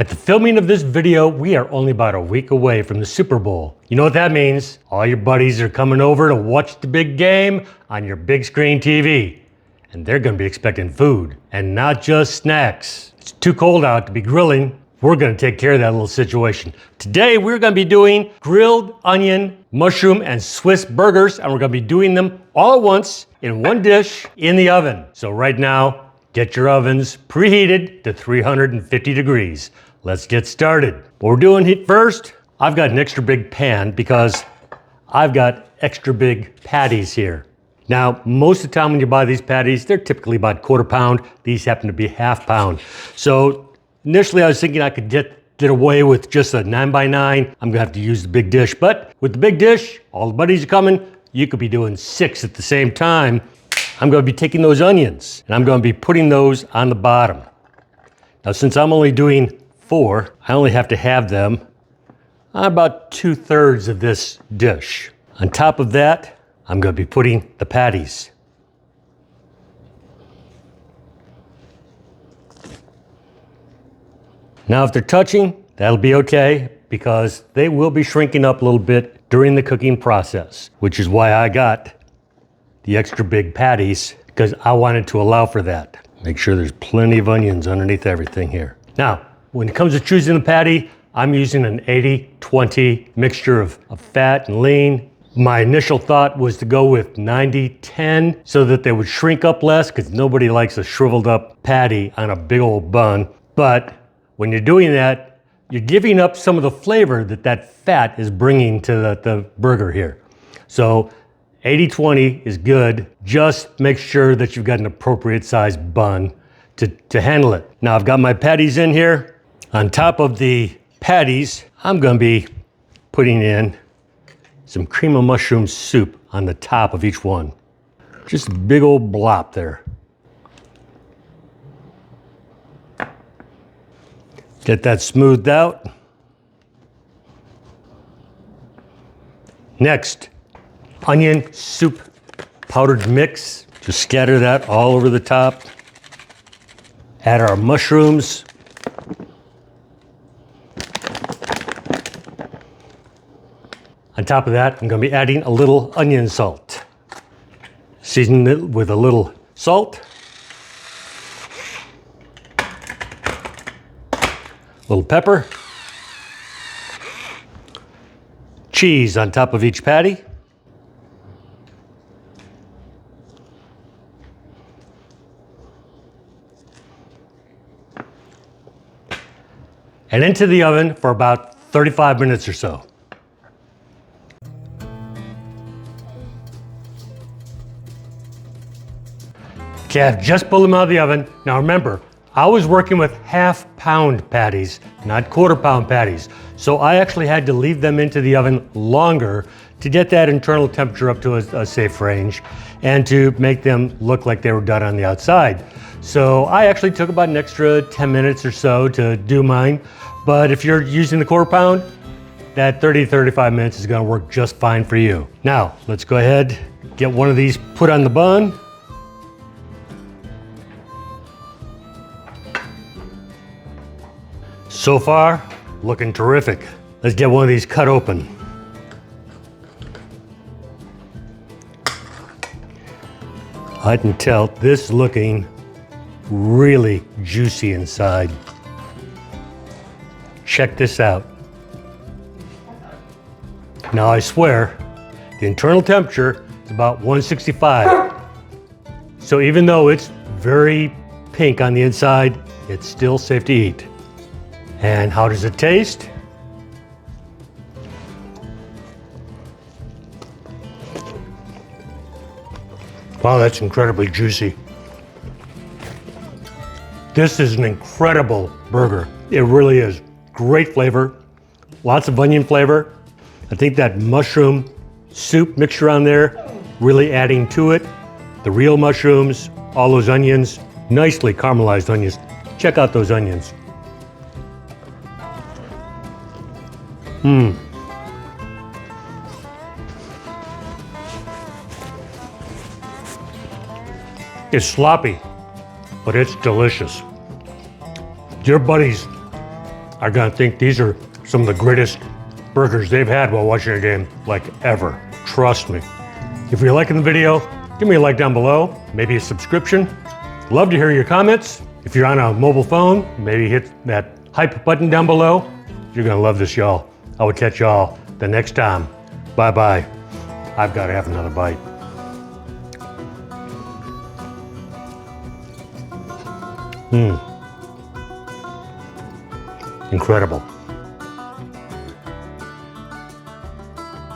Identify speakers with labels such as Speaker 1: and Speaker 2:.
Speaker 1: At the filming of this video, we are only about a week away from the Super Bowl. You know what that means? All your buddies are coming over to watch the big game on your big screen TV. And they're gonna be expecting food, and not just snacks. It's too cold out to be grilling. We're gonna take care of that little situation. Today, we're gonna be doing grilled onion, mushroom, and Swiss burgers, and we're gonna be doing them all at once in one dish in the oven. So right now, get your ovens preheated to 350 degrees. Let's get started. What we're doing first, I've got an extra big pan because I've got extra big patties here. Now, most of the time when you buy these patties, they're typically about 1/4 pound. These happen to be 1/2 pound. So initially I was thinking I could get away with just a 9x9. I'm gonna have to use the big dish, but with the big dish, all the buddies are coming, you could be doing 6 at the same time. I'm gonna be taking those onions and I'm gonna be putting those on the bottom. Now, since I'm only doing 4, I only have to have them on about 2/3 of this dish. On top of that, I'm gonna be putting the patties. Now, if they're touching, that'll be okay because they will be shrinking up a little bit during the cooking process, which is why I got the extra big patties, because I wanted to allow for that. Make sure there's plenty of onions underneath everything here. Now, when it comes to choosing the patty, I'm using an 80-20 mixture of fat and lean. My initial thought was to go with 90-10 so that they would shrink up less, because nobody likes a shriveled up patty on a big old bun. But when you're doing that, you're giving up some of the flavor that fat is bringing to the burger here. So 80-20 is good. Just make sure that you've got an appropriate size bun to handle it. Now, I've got my patties in here. On top of the patties, I'm gonna be putting in some cream of mushroom soup on the top of each one. Just a big old blop there. Get that smoothed out. Next, onion soup powdered mix. Just scatter that all over the top. Add our mushrooms. On top of that, I'm gonna be adding a little onion salt. Season it with a little salt. Little pepper. Cheese on top of each patty. And into the oven for about 35 minutes or so. Okay, I've just pulled them out of the oven. Now remember, I was working with 1/2 pound patties, not 1/4 pound patties. So I actually had to leave them into the oven longer to get that internal temperature up to a safe range and to make them look like they were done on the outside. So I actually took about an extra 10 minutes or so to do mine. But if you're using the 1/4 pound, that 30-35 minutes is gonna work just fine for you. Now, let's go ahead, get one of these put on the bun. So far, looking terrific. Let's get one of these cut open. I can tell this is looking really juicy inside. Check this out. Now I swear, the internal temperature is about 165. So even though it's very pink on the inside, it's still safe to eat. And how does it taste? Wow, that's incredibly juicy. This is an incredible burger. It really is. Great flavor, lots of onion flavor. I think that mushroom soup mixture on there, really adding to it. The real mushrooms, all those onions, nicely caramelized onions. Check out those onions. It's sloppy, but it's delicious. Your buddies are gonna think these are some of the greatest burgers they've had while watching a game, like ever. Trust me. If you're liking the video, give me a like down below, maybe a subscription. Love to hear your comments. If you're on a mobile phone, maybe hit that hype button down below. You're gonna love this, y'all. I will catch y'all the next time. Bye-bye. I've gotta have another bite. Incredible.